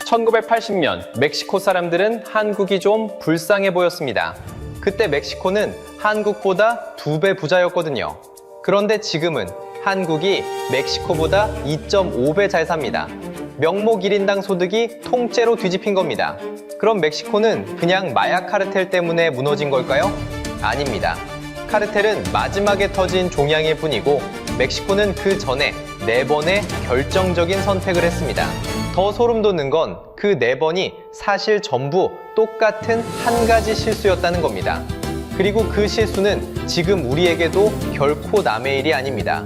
1980년 멕시코 사람들은 한국이 좀 불쌍해 보였습니다. 그때 멕시코는 한국보다 2배 부자였거든요. 그런데 지금은 한국이 멕시코보다 2.5배 잘 삽니다. 명목 1인당 소득이 통째로 뒤집힌 겁니다. 그럼 멕시코는 그냥 마약 카르텔 때문에 무너진 걸까요? 아닙니다. 카르텔은 마지막에 터진 종양일 뿐이고 멕시코는 그 전에 4번의 결정적인 선택을 했습니다. 더 소름 돋는 건 그 4번이 사실 전부 똑같은 한 가지 실수였다는 겁니다. 그리고 그 실수는 지금 우리에게도 결코 남의 일이 아닙니다.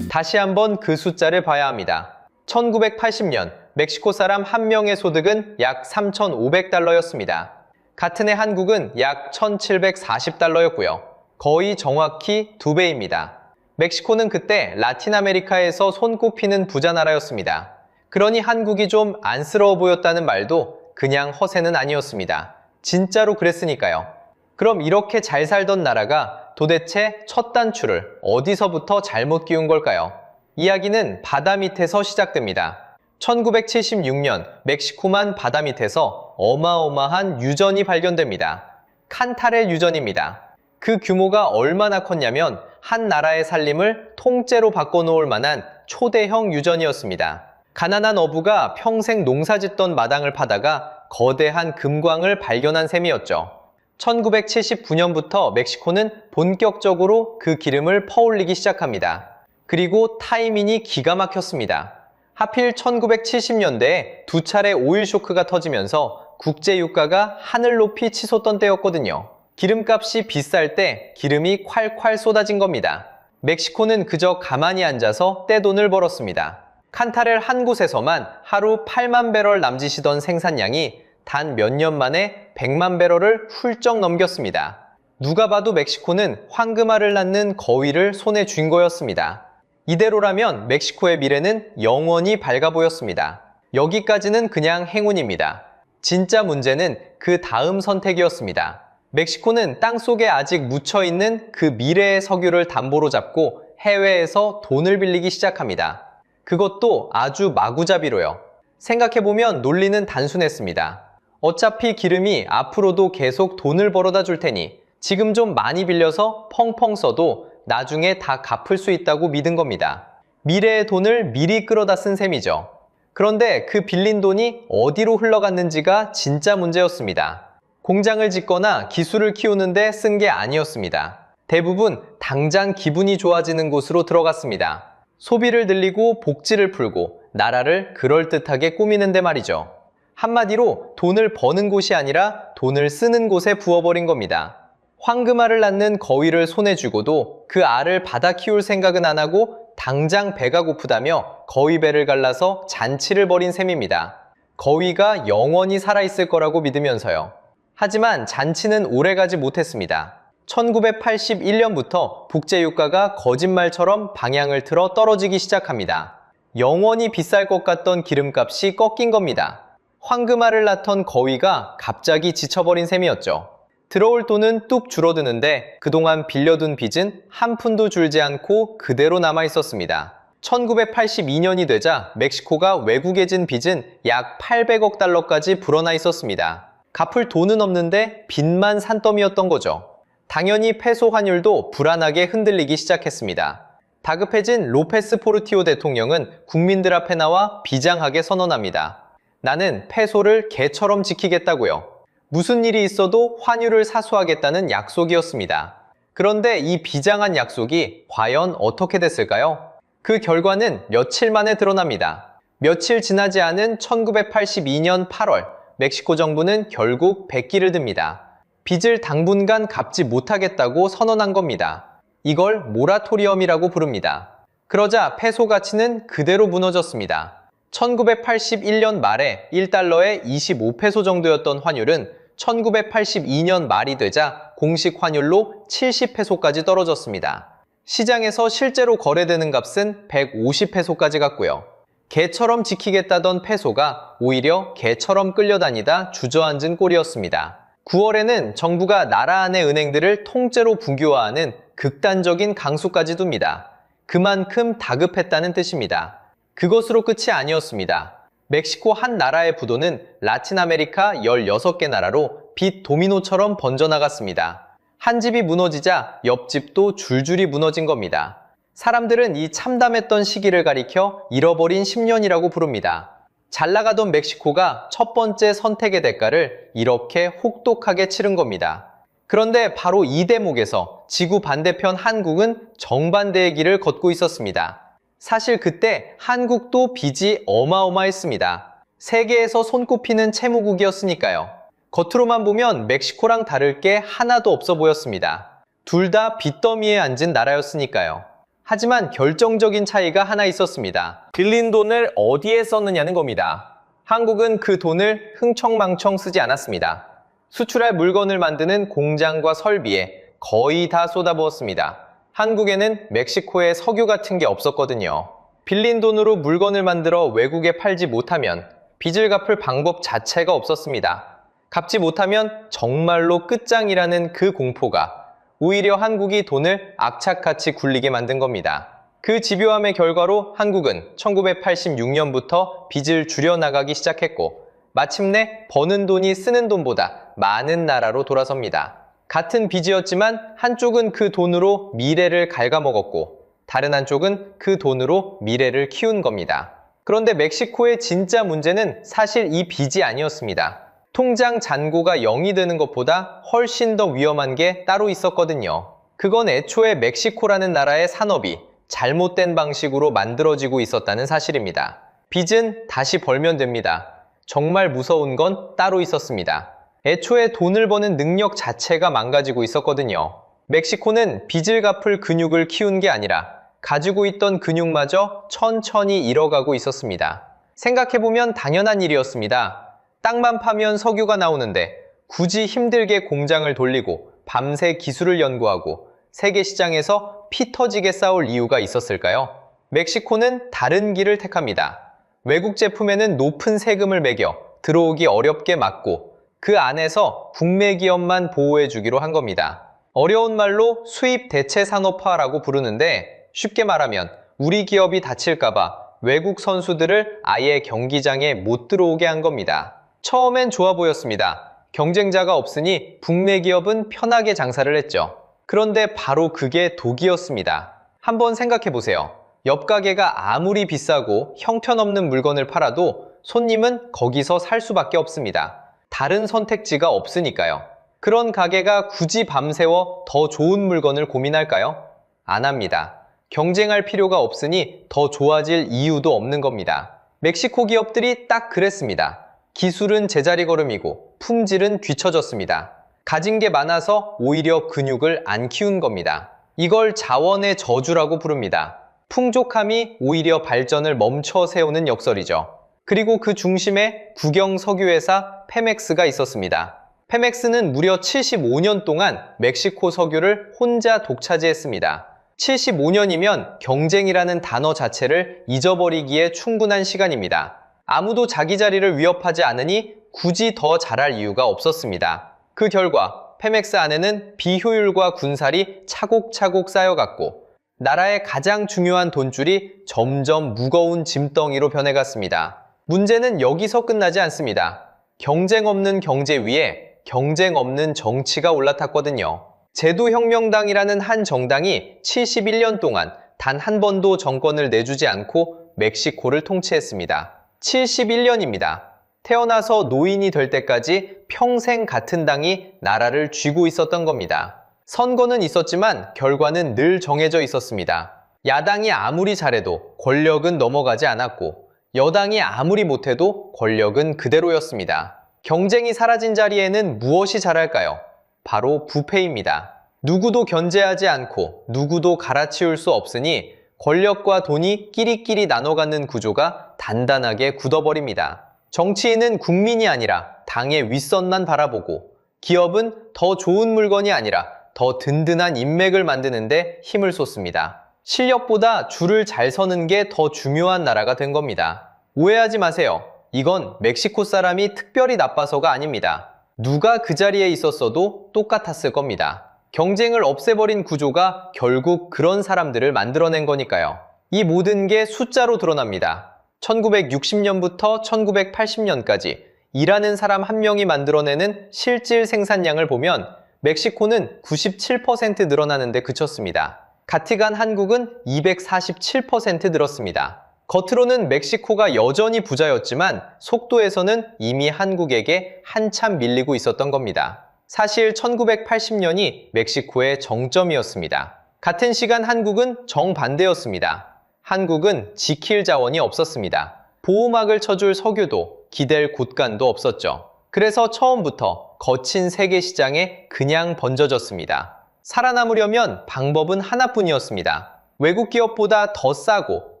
다시 한번 그 숫자를 봐야 합니다. 1980년 멕시코 사람 한 명의 소득은 약 3,500달러였습니다. 같은 해 한국은 약 1,740달러였고요. 거의 정확히 2배입니다. 멕시코는 그때 라틴 아메리카에서 손꼽히는 부자 나라였습니다. 그러니 한국이 좀 안쓰러워 보였다는 말도 그냥 허세는 아니었습니다. 진짜로 그랬으니까요. 그럼 이렇게 잘 살던 나라가 도대체 첫 단추를 어디서부터 잘못 끼운 걸까요? 이야기는 바다 밑에서 시작됩니다. 1976년 멕시코만 바다 밑에서 어마어마한 유전이 발견됩니다. 칸타렐 유전입니다. 그 규모가 얼마나 컸냐면 한 나라의 살림을 통째로 바꿔놓을 만한 초대형 유전이었습니다. 가난한 어부가 평생 농사짓던 마당을 파다가 거대한 금광을 발견한 셈이었죠. 1979년부터 멕시코는 본격적으로 그 기름을 퍼올리기 시작합니다. 그리고 타이밍이 기가 막혔습니다. 하필 1970년대에 2차례 오일 쇼크가 터지면서 국제 유가가 하늘 높이 치솟던 때였거든요. 기름값이 비쌀 때 기름이 콸콸 쏟아진 겁니다. 멕시코는 그저 가만히 앉아서 떼돈을 벌었습니다. 칸타렐 한 곳에서만 하루 8만 배럴 남짓이던 생산량이 단 몇 년 만에 100만 배럴을 훌쩍 넘겼습니다. 누가 봐도 멕시코는 황금알을 낳는 거위를 손에 쥔 거였습니다. 이대로라면 멕시코의 미래는 영원히 밝아 보였습니다. 여기까지는 그냥 행운입니다. 진짜 문제는 그 다음 선택이었습니다. 멕시코는 땅속에 아직 묻혀있는 그 미래의 석유를 담보로 잡고 해외에서 돈을 빌리기 시작합니다. 그것도 아주 마구잡이로요. 생각해보면 논리는 단순했습니다. 어차피 기름이 앞으로도 계속 돈을 벌어다 줄 테니 지금 좀 많이 빌려서 펑펑 써도 나중에 다 갚을 수 있다고 믿은 겁니다. 미래의 돈을 미리 끌어다 쓴 셈이죠. 그런데 그 빌린 돈이 어디로 흘러갔는지가 진짜 문제였습니다. 공장을 짓거나 기술을 키우는데 쓴 게 아니었습니다. 대부분 당장 기분이 좋아지는 곳으로 들어갔습니다. 소비를 늘리고 복지를 풀고 나라를 그럴듯하게 꾸미는데 말이죠. 한마디로 돈을 버는 곳이 아니라 돈을 쓰는 곳에 부어버린 겁니다. 황금알을 낳는 거위를 손에 쥐고도 그 알을 받아 키울 생각은 안 하고 당장 배가 고프다며 거위배를 갈라서 잔치를 벌인 셈입니다. 거위가 영원히 살아있을 거라고 믿으면서요. 하지만 잔치는 오래가지 못했습니다. 1981년부터 국제유가가 거짓말처럼 방향을 틀어 떨어지기 시작합니다. 영원히 비쌀 것 같던 기름값이 꺾인 겁니다. 황금알을 낳던 거위가 갑자기 지쳐버린 셈이었죠. 들어올 돈은 뚝 줄어드는데 그동안 빌려둔 빚은 한 푼도 줄지 않고 그대로 남아 있었습니다. 1982년이 되자 멕시코가 외국에 진 빚은 약 800억 달러까지 불어나 있었습니다. 갚을 돈은 없는데 빚만 산더미였던 거죠. 당연히 페소 환율도 불안하게 흔들리기 시작했습니다. 다급해진 로페스 포르티오 대통령은 국민들 앞에 나와 비장하게 선언합니다. 나는 페소를 개처럼 지키겠다고요. 무슨 일이 있어도 환율을 사수하겠다는 약속이었습니다. 그런데 이 비장한 약속이 과연 어떻게 됐을까요? 그 결과는 며칠 만에 드러납니다. 며칠 지나지 않은 1982년 8월, 멕시코 정부는 결국 백기를 듭니다. 빚을 당분간 갚지 못하겠다고 선언한 겁니다. 이걸 모라토리엄이라고 부릅니다. 그러자 페소 가치는 그대로 무너졌습니다. 1981년 말에 1달러에 25페소 정도였던 환율은 1982년 말이 되자 공식 환율로 70페소까지 떨어졌습니다. 시장에서 실제로 거래되는 값은 150페소까지 갔고요. 개처럼 지키겠다던 페소가 오히려 개처럼 끌려다니다 주저앉은 꼴이었습니다. 9월에는 정부가 나라 안의 은행들을 통째로 국유화하는 극단적인 강수까지 둡니다. 그만큼 다급했다는 뜻입니다. 그것으로 끝이 아니었습니다. 멕시코 한 나라의 부도는 라틴 아메리카 16개 나라로 빚 도미노처럼 번져나갔습니다. 한 집이 무너지자 옆집도 줄줄이 무너진 겁니다. 사람들은 이 참담했던 시기를 가리켜 잃어버린 10년이라고 부릅니다. 잘 나가던 멕시코가 첫 번째 선택의 대가를 이렇게 혹독하게 치른 겁니다. 그런데 바로 이 대목에서 지구 반대편 한국은 정반대의 길을 걷고 있었습니다. 사실 그때 한국도 빚이 어마어마했습니다. 세계에서 손꼽히는 채무국이었으니까요. 겉으로만 보면 멕시코랑 다를 게 하나도 없어 보였습니다. 둘 다 빚더미에 앉은 나라였으니까요. 하지만 결정적인 차이가 하나 있었습니다. 빌린 돈을 어디에 썼느냐는 겁니다. 한국은 그 돈을 흥청망청 쓰지 않았습니다. 수출할 물건을 만드는 공장과 설비에 거의 다 쏟아부었습니다. 한국에는 멕시코에 석유 같은 게 없었거든요. 빌린 돈으로 물건을 만들어 외국에 팔지 못하면 빚을 갚을 방법 자체가 없었습니다. 갚지 못하면 정말로 끝장이라는 그 공포가 오히려 한국이 돈을 악착같이 굴리게 만든 겁니다. 그 집요함의 결과로 한국은 1986년부터 빚을 줄여나가기 시작했고 마침내 버는 돈이 쓰는 돈보다 많은 나라로 돌아섭니다. 같은 빚이었지만 한쪽은 그 돈으로 미래를 갉아먹었고 다른 한쪽은 그 돈으로 미래를 키운 겁니다. 그런데 멕시코의 진짜 문제는 사실 이 빚이 아니었습니다. 통장 잔고가 0이 되는 것보다 훨씬 더 위험한 게 따로 있었거든요. 그건 애초에 멕시코라는 나라의 산업이 잘못된 방식으로 만들어지고 있었다는 사실입니다. 빚은 다시 벌면 됩니다. 정말 무서운 건 따로 있었습니다. 애초에 돈을 버는 능력 자체가 망가지고 있었거든요. 멕시코는 빚을 갚을 근육을 키운 게 아니라 가지고 있던 근육마저 천천히 잃어가고 있었습니다. 생각해보면 당연한 일이었습니다. 땅만 파면 석유가 나오는데 굳이 힘들게 공장을 돌리고 밤새 기술을 연구하고 세계 시장에서 피 터지게 싸울 이유가 있었을까요? 멕시코는 다른 길을 택합니다. 외국 제품에는 높은 세금을 매겨 들어오기 어렵게 막고 그 안에서 국내 기업만 보호해주기로 한 겁니다. 어려운 말로 수입 대체 산업화라고 부르는데 쉽게 말하면 우리 기업이 다칠까봐 외국 선수들을 아예 경기장에 못 들어오게 한 겁니다. 처음엔 좋아 보였습니다. 경쟁자가 없으니 국내 기업은 편하게 장사를 했죠. 그런데 바로 그게 독이었습니다. 한번 생각해 보세요. 옆 가게가 아무리 비싸고 형편없는 물건을 팔아도 손님은 거기서 살 수밖에 없습니다. 다른 선택지가 없으니까요. 그런 가게가 굳이 밤새워 더 좋은 물건을 고민할까요? 안 합니다. 경쟁할 필요가 없으니 더 좋아질 이유도 없는 겁니다. 멕시코 기업들이 딱 그랬습니다. 기술은 제자리 걸음이고 품질은 뒤처졌습니다. 가진 게 많아서 오히려 근육을 안 키운 겁니다. 이걸 자원의 저주라고 부릅니다. 풍족함이 오히려 발전을 멈춰 세우는 역설이죠. 그리고 그 중심에 국영 석유회사 페멕스가 있었습니다. 페멕스는 무려 75년 동안 멕시코 석유를 혼자 독차지했습니다. 75년이면 경쟁이라는 단어 자체를 잊어버리기에 충분한 시간입니다. 아무도 자기 자리를 위협하지 않으니 굳이 더 잘할 이유가 없었습니다. 그 결과 페멕스 안에는 비효율과 군살이 차곡차곡 쌓여갔고 나라의 가장 중요한 돈줄이 점점 무거운 짐덩이로 변해갔습니다. 문제는 여기서 끝나지 않습니다. 경쟁 없는 경제 위에 경쟁 없는 정치가 올라탔거든요. 제도혁명당이라는 한 정당이 71년 동안 단 한 번도 정권을 내주지 않고 멕시코를 통치했습니다. 71년입니다. 태어나서 노인이 될 때까지 평생 같은 당이 나라를 쥐고 있었던 겁니다. 선거는 있었지만 결과는 늘 정해져 있었습니다. 야당이 아무리 잘해도 권력은 넘어가지 않았고 여당이 아무리 못해도 권력은 그대로였습니다. 경쟁이 사라진 자리에는 무엇이 자랄까요? 바로 부패입니다. 누구도 견제하지 않고 누구도 갈아치울 수 없으니 권력과 돈이 끼리끼리 나눠 갖는 구조가 단단하게 굳어버립니다. 정치인은 국민이 아니라 당의 윗선만 바라보고 기업은 더 좋은 물건이 아니라 더 든든한 인맥을 만드는데 힘을 쏟습니다. 실력보다 줄을 잘 서는 게 더 중요한 나라가 된 겁니다. 오해하지 마세요. 이건 멕시코 사람이 특별히 나빠서가 아닙니다. 누가 그 자리에 있었어도 똑같았을 겁니다. 경쟁을 없애버린 구조가 결국 그런 사람들을 만들어낸 거니까요. 이 모든 게 숫자로 드러납니다. 1960년부터 1980년까지 일하는 사람 한 명이 만들어내는 실질 생산량을 보면 멕시코는 97% 늘어나는 데 그쳤습니다. 같이간 한국은 247% 늘었습니다. 겉으로는 멕시코가 여전히 부자였지만 속도에서는 이미 한국에게 한참 밀리고 있었던 겁니다. 사실 1980년이 멕시코의 정점이었습니다. 같은 시간 한국은 정반대였습니다. 한국은 지킬 자원이 없었습니다. 보호막을 쳐줄 석유도 기댈 곳간도 없었죠. 그래서 처음부터 거친 세계 시장에 그냥 번져졌습니다. 살아남으려면 방법은 하나뿐이었습니다. 외국 기업보다 더 싸고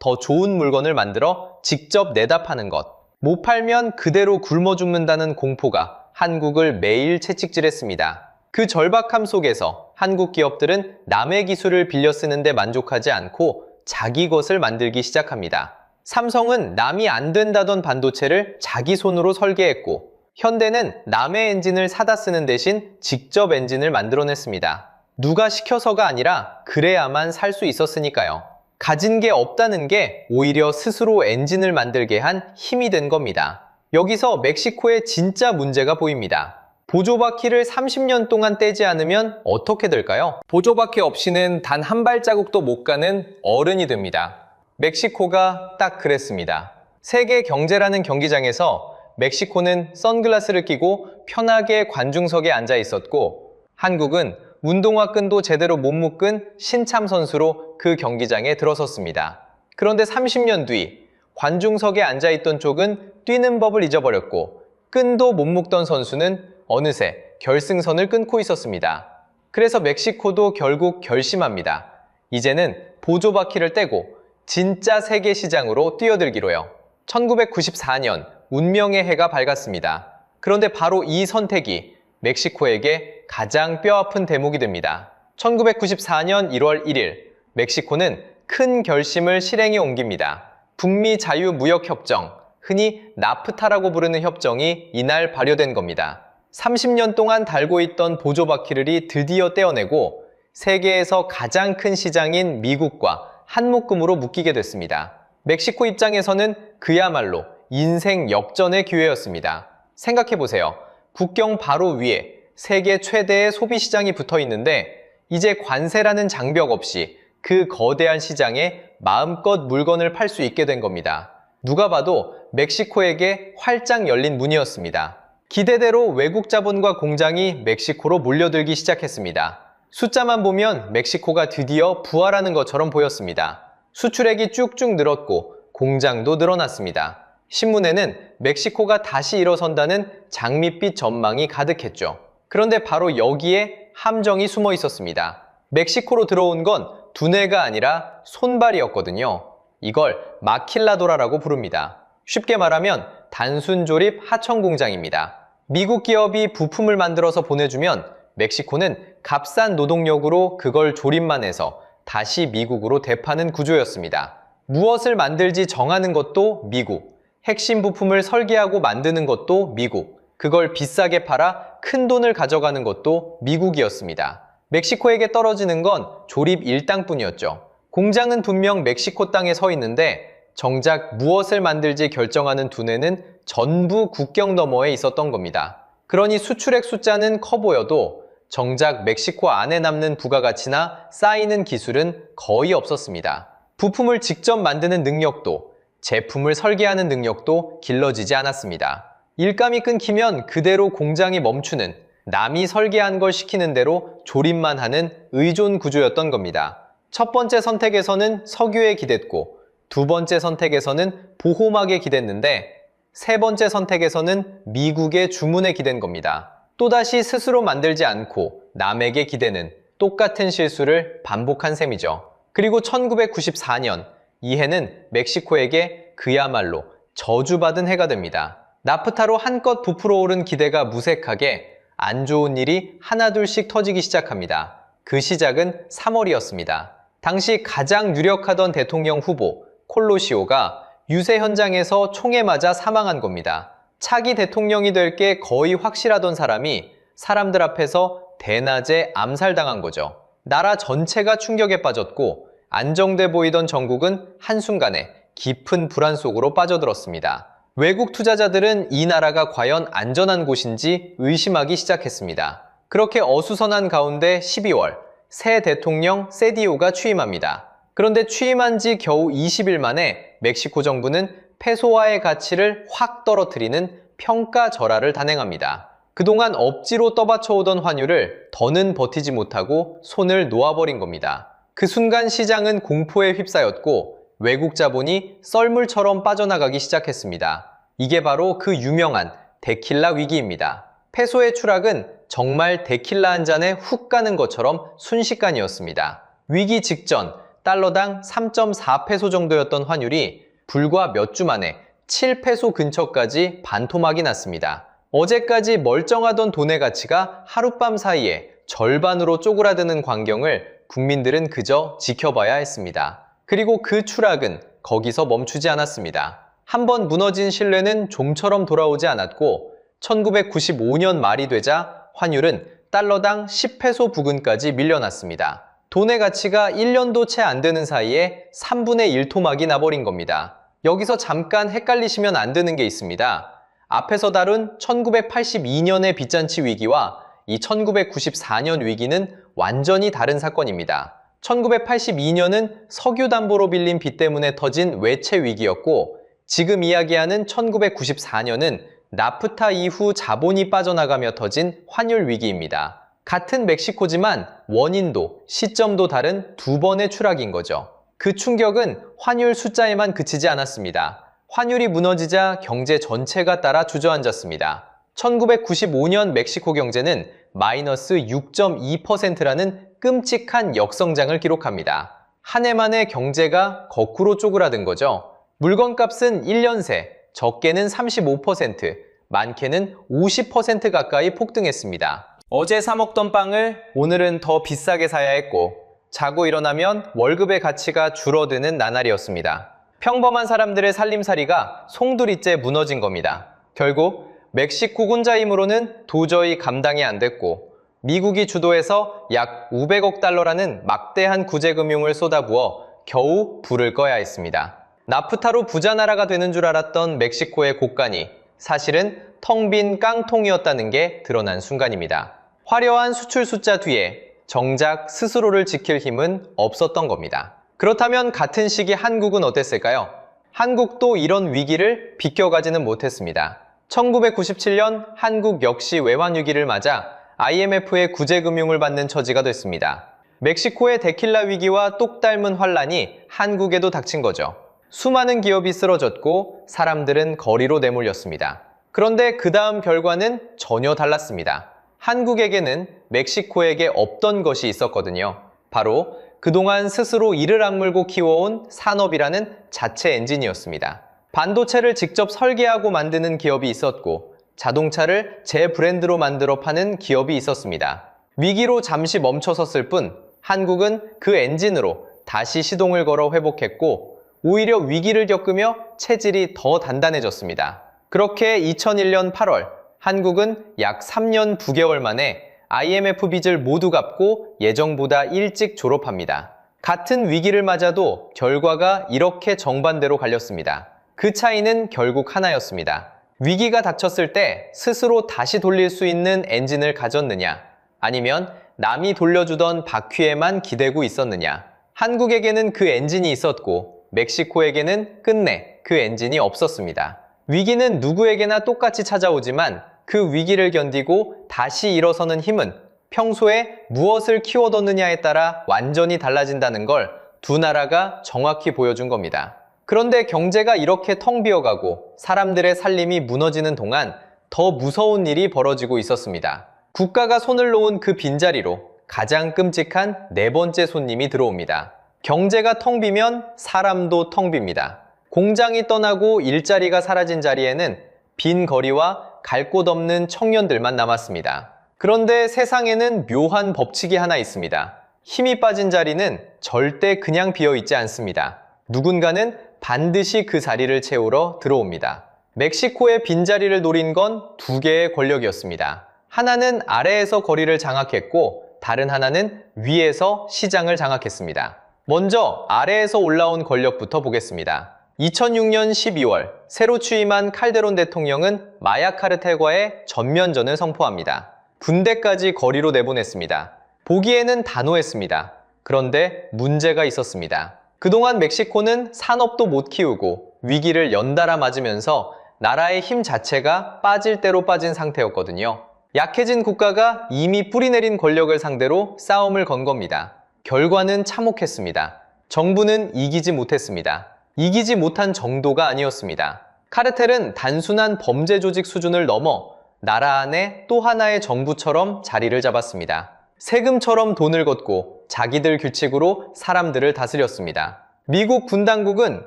더 좋은 물건을 만들어 직접 내다 파는 것. 못 팔면 그대로 굶어 죽는다는 공포가 한국을 매일 채찍질했습니다. 그 절박함 속에서 한국 기업들은 남의 기술을 빌려 쓰는데 만족하지 않고 자기 것을 만들기 시작합니다. 삼성은 남이 안 된다던 반도체를 자기 손으로 설계했고, 현대는 남의 엔진을 사다 쓰는 대신 직접 엔진을 만들어냈습니다. 누가 시켜서가 아니라 그래야만 살 수 있었으니까요. 가진 게 없다는 게 오히려 스스로 엔진을 만들게 한 힘이 된 겁니다. 여기서 멕시코의 진짜 문제가 보입니다. 보조바퀴를 30년 동안 떼지 않으면 어떻게 될까요? 보조바퀴 없이는 단 한 발자국도 못 가는 어른이 됩니다. 멕시코가 딱 그랬습니다. 세계 경제라는 경기장에서 멕시코는 선글라스를 끼고 편하게 관중석에 앉아 있었고, 한국은 운동화 끈도 제대로 못 묶은 신참 선수로 그 경기장에 들어섰습니다. 그런데 30년 뒤 관중석에 앉아있던 쪽은 뛰는 법을 잊어버렸고, 끈도 못 묶던 선수는 어느새 결승선을 끊고 있었습니다. 그래서 멕시코도 결국 결심합니다. 이제는 보조바퀴를 떼고 진짜 세계 시장으로 뛰어들기로요. 1994년 운명의 해가 밝았습니다. 그런데 바로 이 선택이 멕시코에게 가장 뼈아픈 대목이 됩니다. 1994년 1월 1일 멕시코는 큰 결심을 실행에 옮깁니다. 북미 자유무역협정, 흔히 나프타라고 부르는 협정이 이날 발효된 겁니다. 30년 동안 달고 있던 보조바퀴를 드디어 떼어내고 세계에서 가장 큰 시장인 미국과 한 묶음으로 묶이게 됐습니다. 멕시코 입장에서는 그야말로 인생 역전의 기회였습니다. 생각해보세요. 국경 바로 위에 세계 최대의 소비시장이 붙어 있는데 이제 관세라는 장벽 없이 그 거대한 시장에 마음껏 물건을 팔 수 있게 된 겁니다. 누가 봐도 멕시코에게 활짝 열린 문이었습니다. 기대대로 외국 자본과 공장이 멕시코로 몰려들기 시작했습니다. 숫자만 보면 멕시코가 드디어 부활하는 것처럼 보였습니다. 수출액이 쭉쭉 늘었고 공장도 늘어났습니다. 신문에는 멕시코가 다시 일어선다는 장밋빛 전망이 가득했죠. 그런데 바로 여기에 함정이 숨어 있었습니다. 멕시코로 들어온 건 두뇌가 아니라 손발이었거든요. 이걸 마킬라도라라고 부릅니다. 쉽게 말하면 단순 조립 하청 공장입니다. 미국 기업이 부품을 만들어서 보내주면 멕시코는 값싼 노동력으로 그걸 조립만 해서 다시 미국으로 되파는 구조였습니다. 무엇을 만들지 정하는 것도 미국, 핵심 부품을 설계하고 만드는 것도 미국, 그걸 비싸게 팔아 큰 돈을 가져가는 것도 미국이었습니다. 멕시코에게 떨어지는 건 조립 일당뿐이었죠. 공장은 분명 멕시코 땅에 서 있는데 정작 무엇을 만들지 결정하는 두뇌는 전부 국경 너머에 있었던 겁니다. 그러니 수출액 숫자는 커 보여도 정작 멕시코 안에 남는 부가가치나 쌓이는 기술은 거의 없었습니다. 부품을 직접 만드는 능력도, 제품을 설계하는 능력도 길러지지 않았습니다. 일감이 끊기면 그대로 공장이 멈추는, 남이 설계한 걸 시키는 대로 조립만 하는 의존 구조였던 겁니다. 첫 번째 선택에서는 석유에 기댔고, 두 번째 선택에서는 보호막에 기댔는데, 세 번째 선택에서는 미국의 주문에 기댄 겁니다. 또다시 스스로 만들지 않고 남에게 기대는 똑같은 실수를 반복한 셈이죠. 그리고 1994년, 이 해는 멕시코에게 그야말로 저주받은 해가 됩니다. 나프타로 한껏 부풀어 오른 기대가 무색하게 안 좋은 일이 하나둘씩 터지기 시작합니다. 그 시작은 3월이었습니다. 당시 가장 유력하던 대통령 후보 콜로시오가 유세 현장에서 총에 맞아 사망한 겁니다. 차기 대통령이 될 게 거의 확실하던 사람이 사람들 앞에서 대낮에 암살당한 거죠. 나라 전체가 충격에 빠졌고 안정돼 보이던 전국은 한순간에 깊은 불안 속으로 빠져들었습니다. 외국 투자자들은 이 나라가 과연 안전한 곳인지 의심하기 시작했습니다. 그렇게 어수선한 가운데 12월, 새 대통령 세디오가 취임합니다. 그런데 취임한 지 겨우 20일 만에 멕시코 정부는 페소화의 가치를 확 떨어뜨리는 평가절하를 단행합니다. 그동안 억지로 떠받쳐오던 환율을 더는 버티지 못하고 손을 놓아버린 겁니다. 그 순간 시장은 공포에 휩싸였고 외국 자본이 썰물처럼 빠져나가기 시작했습니다. 이게 바로 그 유명한 데킬라 위기입니다. 페소의 추락은 정말 데킬라 한 잔에 훅 가는 것처럼 순식간이었습니다. 위기 직전 달러당 3.4페소 정도였던 환율이 불과 몇 주 만에 7페소 근처까지 반토막이 났습니다. 어제까지 멀쩡하던 돈의 가치가 하룻밤 사이에 절반으로 쪼그라드는 광경을 국민들은 그저 지켜봐야 했습니다. 그리고 그 추락은 거기서 멈추지 않았습니다. 한번 무너진 신뢰는 좀처럼 돌아오지 않았고 1995년 말이 되자 환율은 달러당 10페소 부근까지 밀려났습니다. 돈의 가치가 1년도 채 안 되는 사이에 3분의 1 토막이 나버린 겁니다. 여기서 잠깐 헷갈리시면 안 되는 게 있습니다. 앞에서 다룬 1982년의 빚잔치 위기와 이 1994년 위기는 완전히 다른 사건입니다. 1982년은 석유 담보로 빌린 빚 때문에 터진 외채 위기였고 지금 이야기하는 1994년은 나프타 이후 자본이 빠져나가며 터진 환율 위기입니다. 같은 멕시코지만 원인도 시점도 다른 두 번의 추락인 거죠. 그 충격은 환율 숫자에만 그치지 않았습니다. 환율이 무너지자 경제 전체가 따라 주저앉았습니다. 1995년 멕시코 경제는 마이너스 6.2%라는 끔찍한 역성장을 기록합니다. 한 해 만에 경제가 거꾸로 쪼그라든 거죠. 물건값은 1년 새 적게는 35%, 많게는 50% 가까이 폭등했습니다. 어제 사 먹던 빵을 오늘은 더 비싸게 사야 했고 자고 일어나면 월급의 가치가 줄어드는 나날이었습니다. 평범한 사람들의 살림살이가 송두리째 무너진 겁니다. 결국 멕시코 혼자 힘으로는 도저히 감당이 안 됐고 미국이 주도해서 약 500억 달러라는 막대한 구제금융을 쏟아부어 겨우 불을 꺼야 했습니다. 나프타로 부자 나라가 되는 줄 알았던 멕시코의 곳간이 사실은 텅 빈 깡통이었다는 게 드러난 순간입니다. 화려한 수출 숫자 뒤에 정작 스스로를 지킬 힘은 없었던 겁니다. 그렇다면 같은 시기 한국은 어땠을까요? 한국도 이런 위기를 비껴가지는 못했습니다. 1997년 한국 역시 외환위기를 맞아 IMF의 구제금융을 받는 처지가 됐습니다. 멕시코의 데킬라 위기와 똑 닮은 환란이 한국에도 닥친 거죠. 수많은 기업이 쓰러졌고 사람들은 거리로 내몰렸습니다. 그런데 그 다음 결과는 전혀 달랐습니다. 한국에게는 멕시코에게 없던 것이 있었거든요. 바로 그동안 스스로 이를 악물고 키워온 산업이라는 자체 엔진이었습니다. 반도체를 직접 설계하고 만드는 기업이 있었고 자동차를 제 브랜드로 만들어 파는 기업이 있었습니다. 위기로 잠시 멈춰섰을 뿐 한국은 그 엔진으로 다시 시동을 걸어 회복했고 오히려 위기를 겪으며 체질이 더 단단해졌습니다. 그렇게 2001년 8월 한국은 약 3년 9개월 만에 IMF 빚을 모두 갚고 예정보다 일찍 졸업합니다. 같은 위기를 맞아도 결과가 이렇게 정반대로 갈렸습니다. 그 차이는 결국 하나였습니다. 위기가 닥쳤을 때 스스로 다시 돌릴 수 있는 엔진을 가졌느냐, 아니면 남이 돌려주던 바퀴에만 기대고 있었느냐. 한국에게는 그 엔진이 있었고 멕시코에게는 끝내 그 엔진이 없었습니다. 위기는 누구에게나 똑같이 찾아오지만 그 위기를 견디고 다시 일어서는 힘은 평소에 무엇을 키워뒀느냐에 따라 완전히 달라진다는 걸 두 나라가 정확히 보여준 겁니다. 그런데 경제가 이렇게 텅 비어가고 사람들의 살림이 무너지는 동안 더 무서운 일이 벌어지고 있었습니다. 국가가 손을 놓은 그 빈자리로 가장 끔찍한 네 번째 손님이 들어옵니다. 경제가 텅 비면 사람도 텅 빕니다. 공장이 떠나고 일자리가 사라진 자리에는 빈 거리와 갈 곳 없는 청년들만 남았습니다. 그런데 세상에는 묘한 법칙이 하나 있습니다. 힘이 빠진 자리는 절대 그냥 비어있지 않습니다. 누군가는 반드시 그 자리를 채우러 들어옵니다. 멕시코의 빈자리를 노린 건 두 개의 권력이었습니다. 하나는 아래에서 거리를 장악했고 다른 하나는 위에서 시장을 장악했습니다. 먼저 아래에서 올라온 권력부터 보겠습니다. 2006년 12월 새로 취임한 칼데론 대통령은 마약 카르텔과의 전면전을 선포합니다. 군대까지 거리로 내보냈습니다. 보기에는 단호했습니다. 그런데 문제가 있었습니다. 그동안 멕시코는 산업도 못 키우고 위기를 연달아 맞으면서 나라의 힘 자체가 빠질 대로 빠진 상태였거든요. 약해진 국가가 이미 뿌리내린 권력을 상대로 싸움을 건 겁니다. 결과는 참혹했습니다. 정부는 이기지 못했습니다. 이기지 못한 정도가 아니었습니다. 카르텔은 단순한 범죄 조직 수준을 넘어 나라 안에 또 하나의 정부처럼 자리를 잡았습니다. 세금처럼 돈을 걷고 자기들 규칙으로 사람들을 다스렸습니다. 미국 군 당국은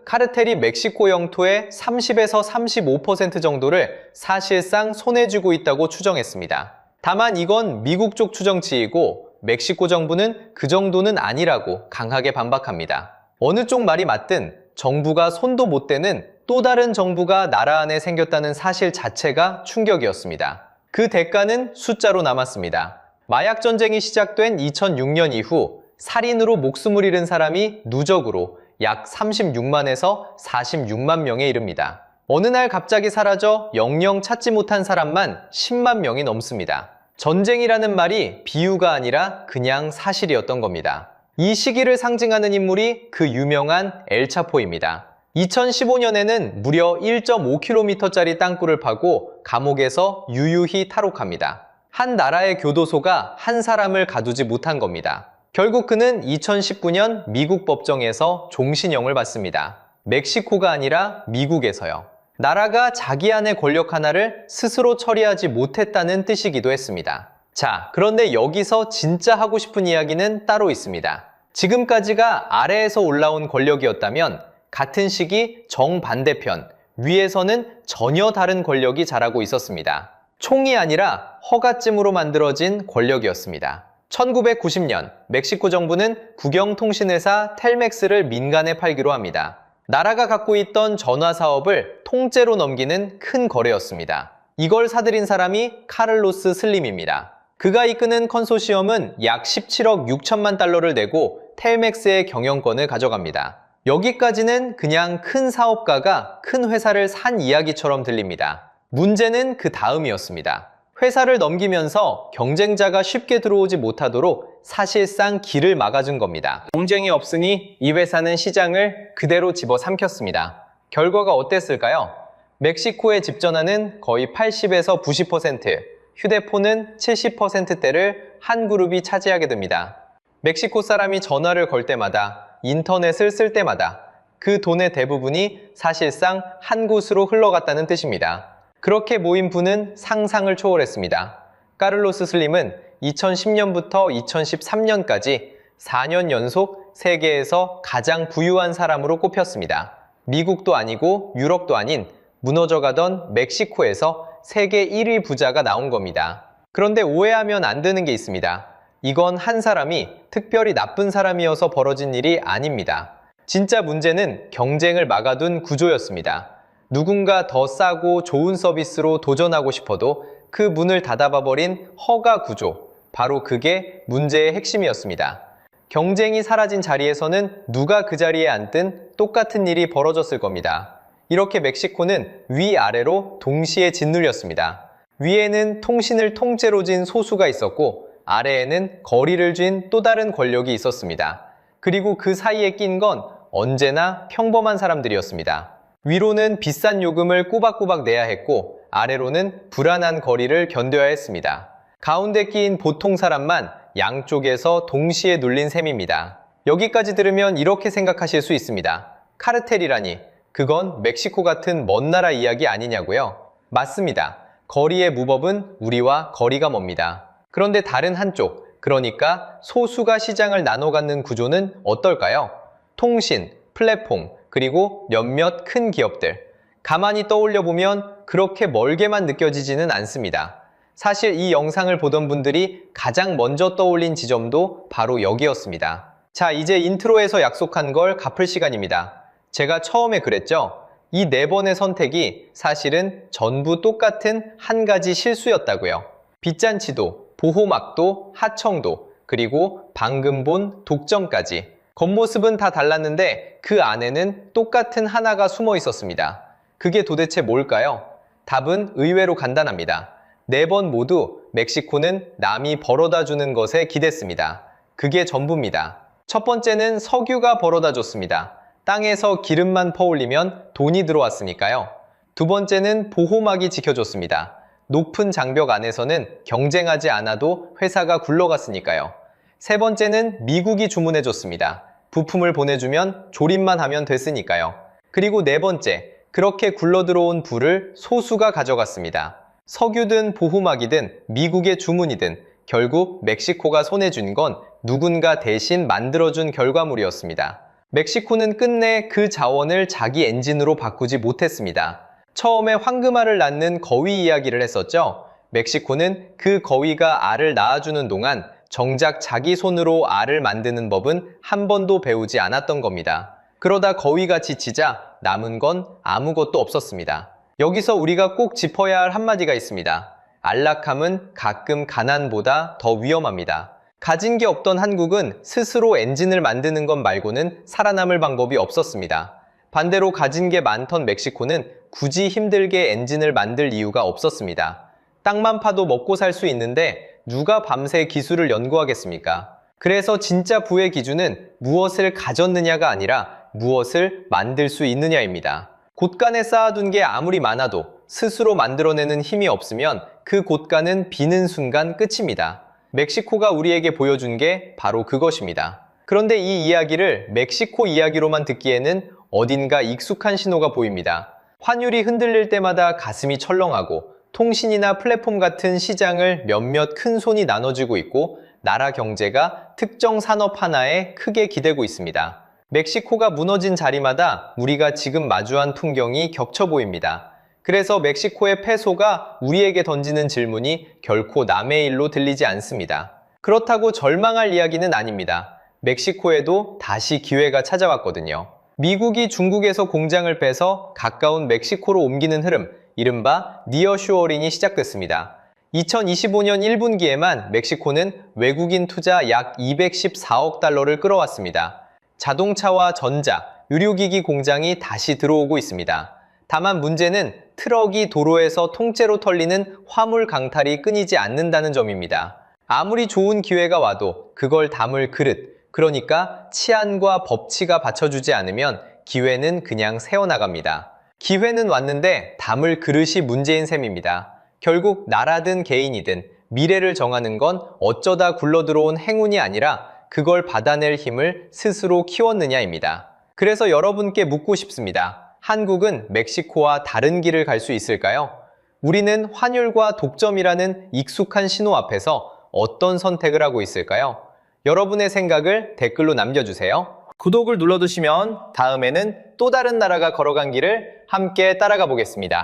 카르텔이 멕시코 영토의 30에서 35% 정도를 사실상 손에 쥐고 있다고 추정했습니다. 다만 이건 미국 쪽 추정치이고 멕시코 정부는 그 정도는 아니라고 강하게 반박합니다. 어느 쪽 말이 맞든 정부가 손도 못 대는 또 다른 정부가 나라 안에 생겼다는 사실 자체가 충격이었습니다. 그 대가는 숫자로 남았습니다. 마약 전쟁이 시작된 2006년 이후 살인으로 목숨을 잃은 사람이 누적으로 약 36만에서 46만 명에 이릅니다. 어느 날 갑자기 사라져 영영 찾지 못한 사람만 10만 명이 넘습니다. 전쟁이라는 말이 비유가 아니라 그냥 사실이었던 겁니다. 이 시기를 상징하는 인물이 그 유명한 엘차포입니다. 2015년에는 무려 1.5km짜리 땅굴을 파고 감옥에서 유유히 탈옥합니다. 한 나라의 교도소가 한 사람을 가두지 못한 겁니다. 결국 그는 2019년 미국 법정에서 종신형을 받습니다. 멕시코가 아니라 미국에서요. 나라가 자기 안의 권력 하나를 스스로 처리하지 못했다는 뜻이기도 했습니다. 자, 그런데 여기서 진짜 하고 싶은 이야기는 따로 있습니다. 지금까지가 아래에서 올라온 권력이었다면 같은 시기 정반대편, 위에서는 전혀 다른 권력이 자라고 있었습니다. 총이 아니라 허가찜으로 만들어진 권력이었습니다. 1990년 멕시코 정부는 국영통신회사 텔맥스를 민간에 팔기로 합니다. 나라가 갖고 있던 전화 사업을 통째로 넘기는 큰 거래였습니다. 이걸 사들인 사람이 카를로스 슬림입니다. 그가 이끄는 컨소시엄은 약 17억 6천만 달러를 내고 텔맥스의 경영권을 가져갑니다. 여기까지는 그냥 큰 사업가가 큰 회사를 산 이야기처럼 들립니다. 문제는 그 다음이었습니다. 회사를 넘기면서 경쟁자가 쉽게 들어오지 못하도록 사실상 길을 막아준 겁니다. 경쟁이 없으니 이 회사는 시장을 그대로 집어삼켰습니다. 결과가 어땠을까요? 멕시코의 집 전화는 거의 80에서 90%, 휴대폰은 70%대를 한 그룹이 차지하게 됩니다. 멕시코 사람이 전화를 걸 때마다, 인터넷을 쓸 때마다 그 돈의 대부분이 사실상 한 곳으로 흘러갔다는 뜻입니다. 그렇게 모인 부는 상상을 초월했습니다. 카를로스 슬림은 2010년부터 2013년까지 4년 연속 세계에서 가장 부유한 사람으로 꼽혔습니다. 미국도 아니고 유럽도 아닌 무너져가던 멕시코에서 세계 1위 부자가 나온 겁니다. 그런데 오해하면 안 되는 게 있습니다. 이건 한 사람이 특별히 나쁜 사람이어서 벌어진 일이 아닙니다. 진짜 문제는 경쟁을 막아둔 구조였습니다. 누군가 더 싸고 좋은 서비스로 도전하고 싶어도 그 문을 닫아봐버린 허가 구조, 바로 그게 문제의 핵심이었습니다. 경쟁이 사라진 자리에서는 누가 그 자리에 앉든 똑같은 일이 벌어졌을 겁니다. 이렇게 멕시코는 위아래로 동시에 짓눌렸습니다. 위에는 통신을 통째로 쥔 소수가 있었고 아래에는 거리를 쥔 또 다른 권력이 있었습니다. 그리고 그 사이에 낀 건 언제나 평범한 사람들이었습니다. 위로는 비싼 요금을 꼬박꼬박 내야 했고 아래로는 불안한 거리를 견뎌야 했습니다. 가운데 끼인 보통 사람만 양쪽에서 동시에 눌린 셈입니다. 여기까지 들으면 이렇게 생각하실 수 있습니다. 카르텔이라니 그건 멕시코 같은 먼 나라 이야기 아니냐고요? 맞습니다. 거리의 무법은 우리와 거리가 멉니다. 그런데 다른 한쪽, 그러니까 소수가 시장을 나눠 갖는 구조는 어떨까요? 통신, 플랫폼, 그리고 몇몇 큰 기업들. 가만히 떠올려 보면 그렇게 멀게만 느껴지지는 않습니다. 사실 이 영상을 보던 분들이 가장 먼저 떠올린 지점도 바로 여기였습니다. 자, 이제 인트로에서 약속한 걸 갚을 시간입니다. 제가 처음에 그랬죠? 이 4번의 선택이 사실은 전부 똑같은 한 가지 실수였다고요. 빚잔치도, 보호막도, 하청도, 그리고 방금 본 독점까지. 겉모습은 다 달랐는데 그 안에는 똑같은 하나가 숨어 있었습니다. 그게 도대체 뭘까요? 답은 의외로 간단합니다. 4번 모두 멕시코는 남이 벌어다 주는 것에 기댔습니다. 그게 전부입니다. 첫 번째는 석유가 벌어다 줬습니다. 땅에서 기름만 퍼올리면 돈이 들어왔으니까요. 두 번째는 보호막이 지켜줬습니다. 높은 장벽 안에서는 경쟁하지 않아도 회사가 굴러갔으니까요. 세 번째는 미국이 주문해줬습니다. 부품을 보내주면 조립만 하면 됐으니까요. 그리고 네 번째, 그렇게 굴러들어온 부를 소수가 가져갔습니다. 석유든 보호막이든 미국의 주문이든 결국 멕시코가 손에 쥔 건 누군가 대신 만들어준 결과물이었습니다. 멕시코는 끝내 그 자원을 자기 엔진으로 바꾸지 못했습니다. 처음에 황금알을 낳는 거위 이야기를 했었죠. 멕시코는 그 거위가 알을 낳아주는 동안 정작 자기 손으로 알을 만드는 법은 한 번도 배우지 않았던 겁니다. 그러다 거위가 지치자 남은 건 아무것도 없었습니다. 여기서 우리가 꼭 짚어야 할 한마디가 있습니다. 안락함은 가끔 가난보다 더 위험합니다. 가진 게 없던 한국은 스스로 엔진을 만드는 것 말고는 살아남을 방법이 없었습니다. 반대로 가진 게 많던 멕시코는 굳이 힘들게 엔진을 만들 이유가 없었습니다. 땅만 파도 먹고 살 수 있는데 누가 밤새 기술을 연구하겠습니까? 그래서 진짜 부의 기준은 무엇을 가졌느냐가 아니라 무엇을 만들 수 있느냐입니다. 곳간에 쌓아둔 게 아무리 많아도 스스로 만들어내는 힘이 없으면 그 곳간은 비는 순간 끝입니다. 멕시코가 우리에게 보여준 게 바로 그것입니다. 그런데 이 이야기를 멕시코 이야기로만 듣기에는 어딘가 익숙한 신호가 보입니다. 환율이 흔들릴 때마다 가슴이 철렁하고 통신이나 플랫폼 같은 시장을 몇몇 큰 손이 나눠쥐고 있고 나라 경제가 특정 산업 하나에 크게 기대고 있습니다. 멕시코가 무너진 자리마다 우리가 지금 마주한 풍경이 겹쳐 보입니다. 그래서 멕시코의 페소가 우리에게 던지는 질문이 결코 남의 일로 들리지 않습니다. 그렇다고 절망할 이야기는 아닙니다. 멕시코에도 다시 기회가 찾아왔거든요. 미국이 중국에서 공장을 빼서 가까운 멕시코로 옮기는 흐름, 이른바 니어쇼어링이 시작됐습니다. 2025년 1분기에만 멕시코는 외국인 투자 약 214억 달러를 끌어왔습니다. 자동차와 전자, 의료기기 공장이 다시 들어오고 있습니다. 다만 문제는 트럭이 도로에서 통째로 털리는 화물 강탈이 끊이지 않는다는 점입니다. 아무리 좋은 기회가 와도 그걸 담을 그릇, 그러니까 치안과 법치가 받쳐주지 않으면 기회는 그냥 새어나갑니다. 기회는 왔는데 담을 그릇이 문제인 셈입니다. 결국 나라든 개인이든 미래를 정하는 건 어쩌다 굴러들어온 행운이 아니라 그걸 받아낼 힘을 스스로 키웠느냐입니다. 그래서 여러분께 묻고 싶습니다. 한국은 멕시코와 다른 길을 갈 수 있을까요? 우리는 환율과 독점이라는 익숙한 신호 앞에서 어떤 선택을 하고 있을까요? 여러분의 생각을 댓글로 남겨주세요. 구독을 눌러두시면 다음에는 또 다른 나라가 걸어간 길을 함께 따라가 보겠습니다.